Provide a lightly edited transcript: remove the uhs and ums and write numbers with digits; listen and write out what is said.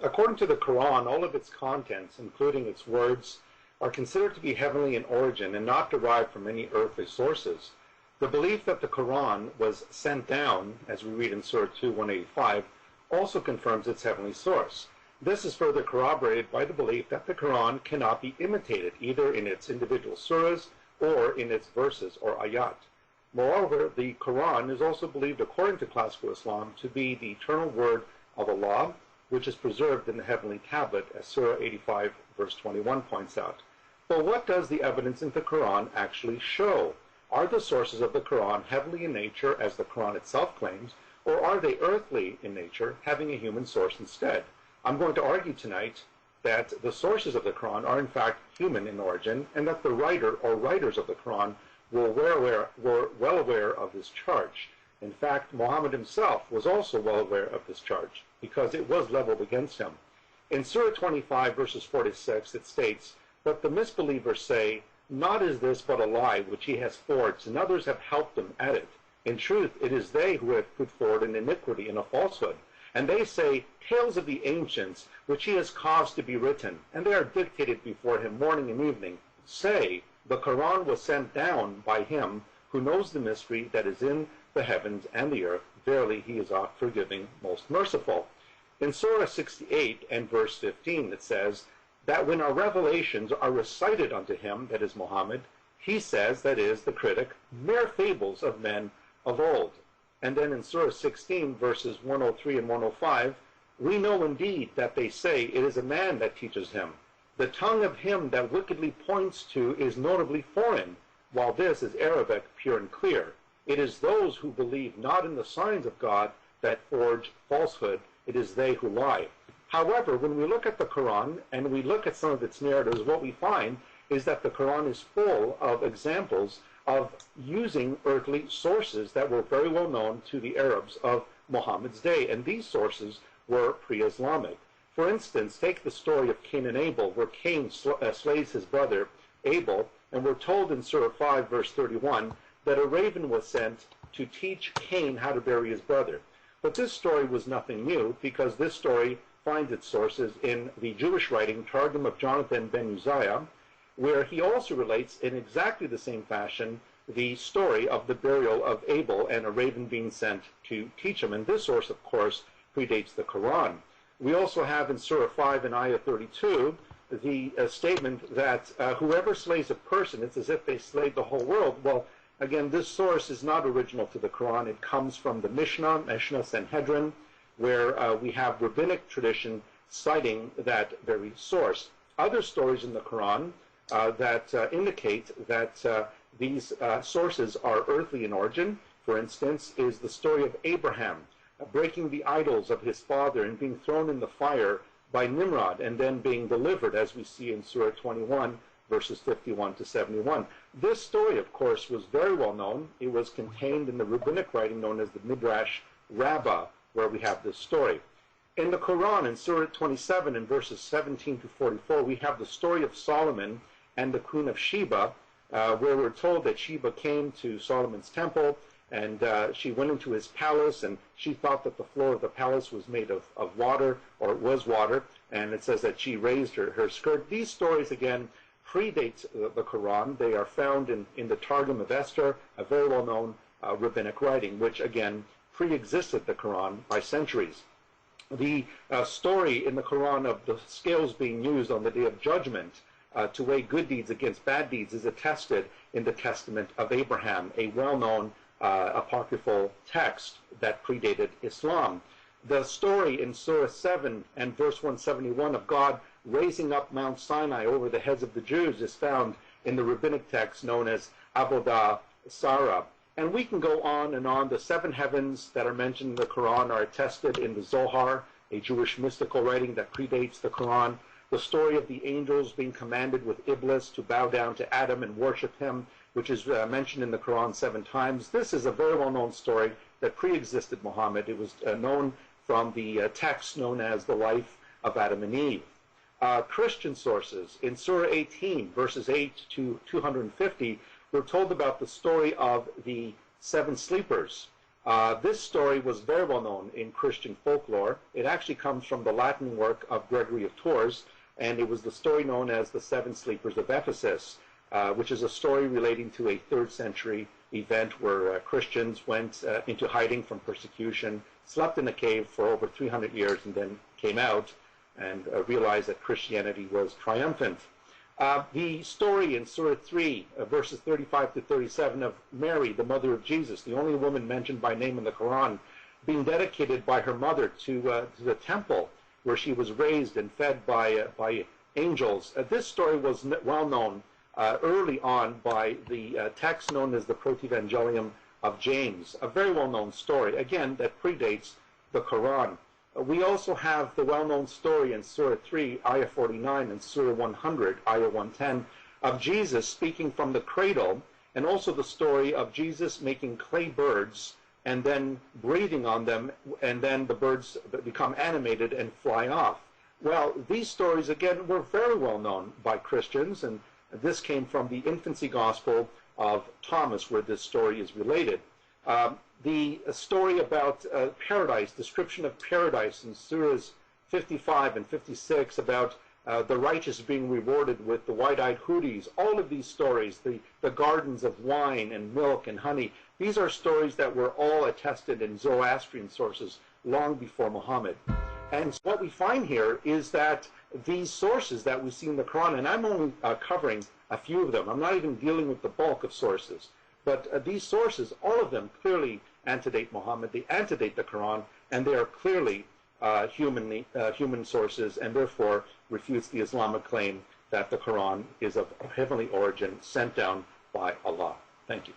According to the Quran, all of its contents, including its words, are considered to be heavenly in origin and not derived from any earthly sources. The belief that the Quran was sent down, as we read in Surah 2:185, also confirms its heavenly source. This is further corroborated by the belief that the Quran cannot be imitated either in its individual surahs or in its verses or ayat. Moreover, the Quran is also believed, according to classical Islam, to be the eternal word of Allah, which is preserved in the heavenly tablet, as Surah 85, verse 21 points out. But what does the evidence in the Quran actually show? Are the sources of the Quran heavenly in nature, as the Quran itself claims, or are they earthly in nature, having a human source instead? I'm going to argue tonight that the sources of the Quran are in fact human in origin, and that the writer or writers of the Quran were well aware of this charge. In fact, Muhammad himself was also well aware of this charge, because it was leveled against him. In Surah 25, verses 4 to 6, it states, "But the misbelievers say, not is this but a lie which he has forged, and others have helped him at it. In truth, it is they who have put forward an iniquity and a falsehood. And they say, tales of the ancients, which he has caused to be written, and they are dictated before him morning and evening. Say, the Quran was sent down by him who knows the mystery that is in the heavens and the earth. Verily, he is oft forgiving, most merciful." In Surah 68 and verse 15, it says that when our revelations are recited unto him, that is Muhammad, he says, that is the critic, mere fables of men of old. And then in Surah 16, verses 103 and 105, "We know indeed that they say it is a man that teaches him. The tongue of him that wickedly points to is notably foreign, while this is Arabic, pure and clear. It is those who believe not in the signs of God that forge falsehood. It is they who lie." However, when we look at the Quran and we look at some of its narratives, what we find is that the Quran is full of examples of using earthly sources that were very well known to the Arabs of Muhammad's day, and these sources were pre-Islamic. For instance, take the story of Cain and Abel, where Cain slays his brother Abel, and we're told in Surah 5, verse 31, that a raven was sent to teach Cain how to bury his brother. But this story was nothing new, because this story finds its sources in the Jewish writing Targum of Jonathan ben Uzziah, where he also relates in exactly the same fashion the story of the burial of Abel and a raven being sent to teach him. And this source, of course, predates the Quran. We also have in Surah 5 and Ayah 32 the statement that whoever slays a person, it's as if they slayed the whole world. Well, again, this source is not original to the Quran. It comes from the Mishnah Sanhedrin, where we have rabbinic tradition citing that very source. Other stories in the Quran that indicate that these sources are earthly in origin, for instance, is the story of Abraham breaking the idols of his father and being thrown in the fire by Nimrod, and then being delivered, as we see in Surah 21, verses 51 to 71. This story, of course, was very well known. It was contained in the rabbinic writing known as the Midrash Rabbah, where we have this story. In the Quran, in Surah 27, in verses 17 to 44, we have the story of Solomon and the Queen of Sheba, where we're told that Sheba came to Solomon's temple, and she went into his palace, and she thought that the floor of the palace was made of water, or it was water, and it says that she raised her skirt. These stories, again, predate the Quran. They are found in the Targum of Esther, a very well-known rabbinic writing, which, again, pre-existed the Quran by centuries. The story in the Quran of the scales being used on the Day of Judgment to weigh good deeds against bad deeds is attested in the Testament of Abraham, a well-known apocryphal text that predated Islam. The story in Surah 7 and verse 171 of God raising up Mount Sinai over the heads of the Jews is found in the rabbinic text known as Avodah Sarah. And we can go on and on. The seven heavens that are mentioned in the Quran are attested in the Zohar, a Jewish mystical writing that predates the Quran. The story of the angels being commanded with Iblis to bow down to Adam and worship him, which is mentioned in the Quran 7 times. This is a very well-known story that pre-existed Muhammad. It was known from the text known as the life of Adam and Eve. Christian sources, in Surah 18, verses 8 to 250, we're told about the story of the seven sleepers, This story was very well known in Christian folklore. It actually comes from the Latin work of Gregory of Tours, and it was the story known as the Seven Sleepers of Ephesus, which is a story relating to a 3rd century event where Christians went into hiding from persecution, slept in a cave for over 300 years, and then came out and realized that Christianity was triumphant. The story in Surah 3, verses 35 to 37 of Mary, the mother of Jesus, the only woman mentioned by name in the Quran, being dedicated by her mother to the temple where she was raised and fed by angels. This story was well known early on by the text known as the Protevangelium of James, a very well-known story, again, that predates the Quran. We also have the well-known story in Surah 3, Ayah 49, and Surah 100, Ayah 110, of Jesus speaking from the cradle, and also the story of Jesus making clay birds and then breathing on them, and then the birds become animated and fly off. Well, these stories, again, were very well known by Christians, and this came from the infancy gospel of Thomas, where this story is related. The story about paradise, description of paradise in Surahs 55 and 56 about the righteous being rewarded with the white-eyed hooties, all of these stories, the gardens of wine and milk and honey, these are stories that were all attested in Zoroastrian sources long before Muhammad. And what we find here is that these sources that we see in the Quran, and I'm only covering a few of them, I'm not even dealing with the bulk of sources, but these sources, all of them clearly antedate Muhammad, they antedate the Quran, and they are clearly human sources, and therefore refutes the Islamic claim that the Quran is of heavenly origin sent down by Allah. Thank you.